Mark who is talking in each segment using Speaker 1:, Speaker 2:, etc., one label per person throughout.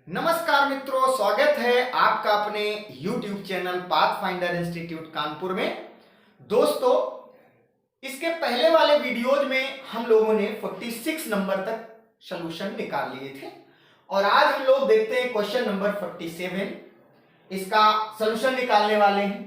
Speaker 1: नमस्कार मित्रों, स्वागत है आपका अपने YouTube channel pathfinder institute Kanpur में। दोस्तों, इसके पहले वाले वीडियोज में हम लोगों ने 46 नंबर तक सॉल्यूशन निकाल लिए थे और आज हम लोग देखते हैं क्वेश्चन नंबर 47। इसका सॉल्यूशन निकालने वाले हैं।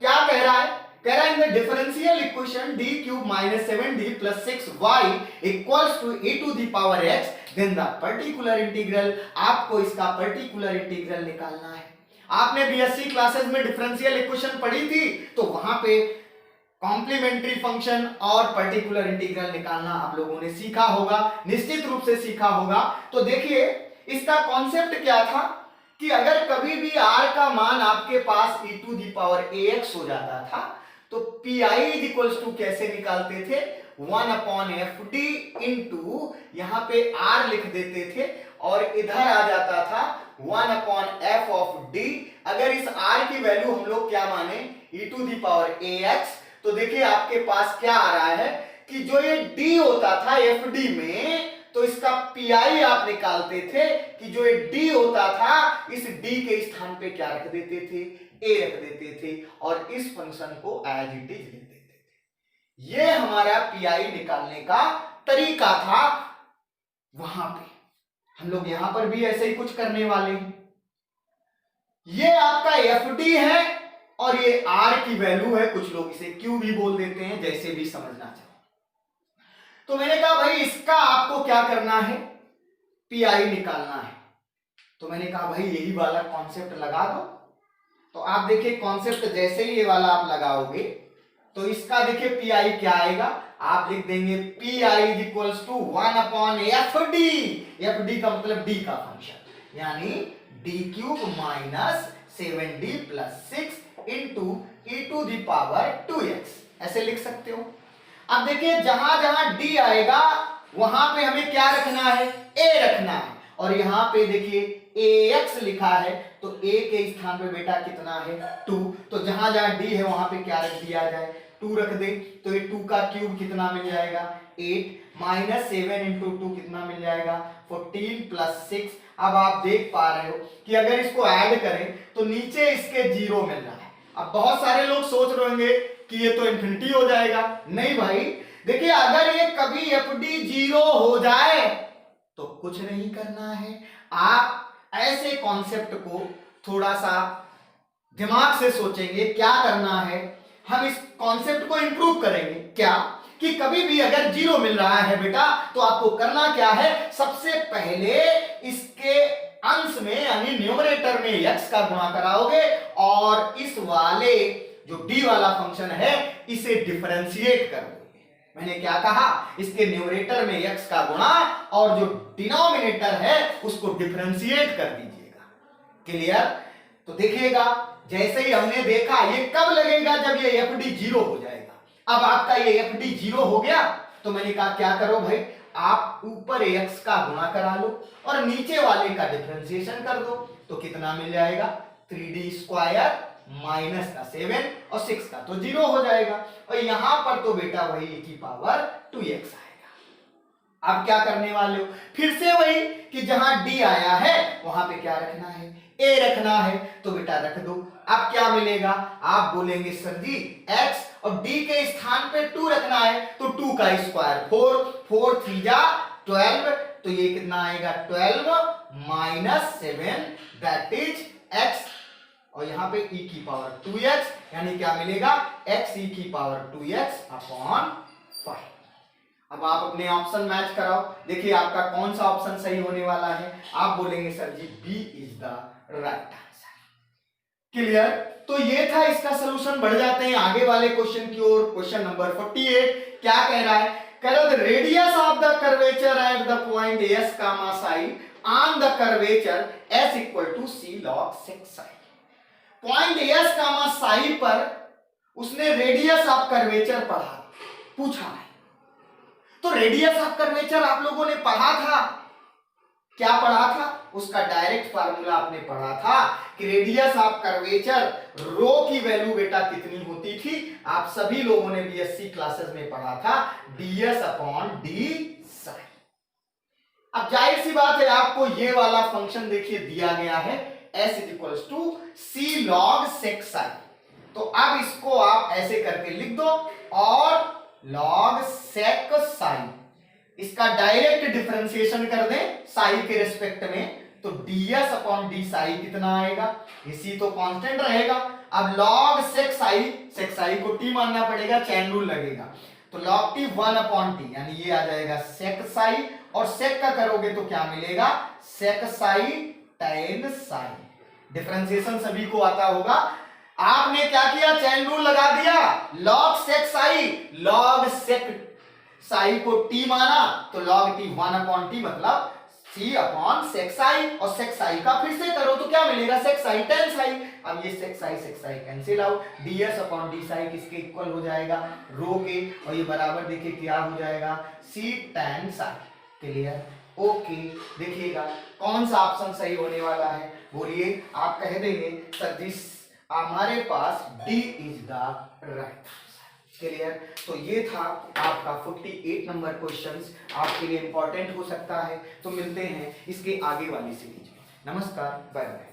Speaker 1: क्या कह रहा है? कह रहा है in the differential equation d cube minus 7d plus 6y equals to e to the power x, then the particular integral. आपको इसका पर्टिकुलर इंटीग्रल निकालना है। आपने बीएससी क्लासेस में डिफरेंशियल इक्वेशन पढ़ी थी, तो वहां पे कॉम्प्लीमेंट्री फंक्शन और पर्टिकुलर इंटीग्रल निकालना आप लोगों ने सीखा होगा, निश्चित रूप से सीखा होगा। तो देखिए, इसका कॉन्सेप्ट क्या था कि अगर कभी भी r का मान आपके पास e to the power ax हो जाता था, तो pi इज इक्वल्स टू कैसे निकालते थे? 1 अपॉन एफ डी इंटू यहां पे r लिख देते थे और इधर आ जाता था 1 अपॉन एफ ऑफ डी। अगर इस r की वैल्यू हम लोग क्या माने? e to the power ax, तो देखिए आपके पास क्या आ रहा है कि जो ये d होता था एफ डी में, तो इसका pi आप निकालते थे कि जो ये d होता था, इस d के स्थान पे क्या रख देते थे? a रख देते थे और इस फंक्शन को एज इट इज लिख देते थे। ये हमारा pi निकालने का तरीका था। वहां पे हम लोग यहां पर भी ऐसे ही कुछ करने वाले हैं। ये आपका fd है और ये r की वैल्यू है, कुछ लोग इसे q भी बोल देते हैं, जैसे भी समझना चाहो। तो मैंने कहा भाई इसका आपको क्या करना है? pi निकालना है। तो मैंने कहा भाई यही वाला कॉन्सेप्ट लगा दो। तो आप देखिए कॉन्सेप्ट जैसे ही ये वाला आप लगाओगे, तो इसका देखिए pi क्या आएगा? आप लिख देंगे pi is equals to 1 upon F D का मतलब d का फंक्शन, यानी d cube minus 7d plus 6 into e to the power 2x, ऐसे लिख सकते हो। अब देखिए जहां जहां d आएगा वहां पे हमें क्या रखना है? a रखना है। और यहां पे देखिए ax लिखा है, तो a के स्थान पे बेटा कितना है? 2। तो जहां जहां d है वहां पे क्या रख दिया जाए? 2 रख दे। तो ये 2 का क्यूब कितना मिल जाएगा? 8 माइनस 7 इंटू 2 कितना मिल जाएगा? 14 प्लस 6। अब आप देख पा रहे हो कि अगर इसको ऐड करें तो नीचे इसके 0 मिल रहा है। अब बहुत सारे लोग सोच रहे होंगे कि ये तो इन्फिनिटी हो जाएगा। नहीं भाई, देखिए अगर ये कभी एफडी 0 हो जाए तो कुछ नहीं करना है। आप ऐसे कॉन्सेप्ट को थोड़ा सा दिमाग से सोचेंगे, क्या करना है? हम इस कॉन्सेप्ट को इंप्रूव करेंगे। क्या कि कभी भी अगर 0 मिल रहा है बेटा, तो आपको करना क्या है? सबसे पहले इसके अंश में यानी न्यूमरेटर में x का गुणा कराओगे और इस वाले जो d वाला फंक्शन है इसे डिफरेंशिएट करोगे। मैंने क्या कहा? इसके न्यूमरेटर में x का गुणा और जो डिनोमिनेटर है उसको डिफरेंशिएट कर दीजिएगा। क्लियर? तो देखिएगा जैसे ही हमने देखा, ये कब लगेगा? जब ये fd 0 हो जाएगा। अब आपका ये fd 0 हो गया, तो मैंने कहा क्या करो भाई, आप ऊपर x का गुणा करा लो और नीचे वाले का डिफरेंशिएशन कर दो। तो कितना मिल जाएगा? 3d स्क्वायर माइनस का 7 और 6 का तो 0 हो जाएगा। और यहां पर तो बेटा वही e की पावर 2x आएगा। अब क्या करने वाले हो? फिर से वही कि जहां d आया है वहां पे क्या रखना है? a रखना है। तो बेटा रख दो। अब क्या मिलेगा? आप बोलेंगे सर जी x और d के स्थान पे 2 रखना है, तो 2 का स्क्वायर 4, 4 3 जा 12, तो ये कितना आएगा? 12 माइनस 7 दैट इज x, और यहां पे e की पावर 2x, यानी क्या मिलेगा? x e की पावर 2x अपॉन 5। अब आप अपने ऑप्शन मैच कराओ, देखिए आपका कौन सा ऑप्शन सही होने वाला है। आप बोलेंगे sir ji B is the right answer. Clear? तो ये था इसका सलूशन। बढ़ जाते हैं आगे वाले क्वेश्चन की ओर। क्वेश्चन नंबर 48 क्या कह रहा है? कह रहा है the radius of the curvature at the point s comma psi on the curvature s equal to c log 6 psi. Point s comma psi पर उसने रेडियस ऑफ कर्वेचर पूछा है। तो रेडियस ऑफ कर्वेचर आप लोगों ने पढ़ा था। क्या पढ़ा था? उसका डायरेक्ट फार्मूला आपने पढ़ा था कि रेडियस ऑफ कर्वेचर रो की वैल्यू बेटा कितनी होती थी? आप सभी लोगों ने बीएससी क्लासेस में पढ़ा था, ds अपॉन डी साइन। अब जाहिर सी बात है आपको ये वाला फंक्शन देखिए दिया गया है s equals to c log sec psi. तो अब इसको आप ऐसे करके लिख दो और लॉग सेक साई इसका डायरेक्ट डिफरेंशिएशन कर दें साई के रिस्पेक्ट में, तो ds अपॉन डी साई कितना आएगा, ये c तो कांस्टेंट रहेगा। अब लॉग सेक साई को t मानना पड़ेगा, चैन रूल लगेगा, तो log t 1 अपॉन टी, यानी ये आ जाएगा सेक साई, और सेक का करोगे तो क्या मिलेगा, सेक साई tan साई। डिफरेंशिएशन सभी को आता होगा। आपने क्या किया, चैन रूल लगा दिया, log सेक साई को t माना, तो log t 1 अपॉन टी मतलब c अपॉन सेक साई, और सेक साई का फिर से करो तो क्या मिलेगा, सेक साई tan साई। अब ये sec psi cancel out, ds upon d psi किसके इक्वल हो जाएगा, रो के, और ये बराबर देखिए क्या हो जाएगा, c tan Sai. Clear, okay. देखिएगा कौन सा ऑप्शन सही होने वाला है, बोलिए। आप कह देंगे सर जी हमारे पास d is the right. Clear, तो ये था आपका 48 नंबर क्वेश्चंस, आपके लिए इंपॉर्टेंट हो सकता है। तो मिलते हैं इसके आगे वाली सीरीज में। नमस्कार, बाय बाय।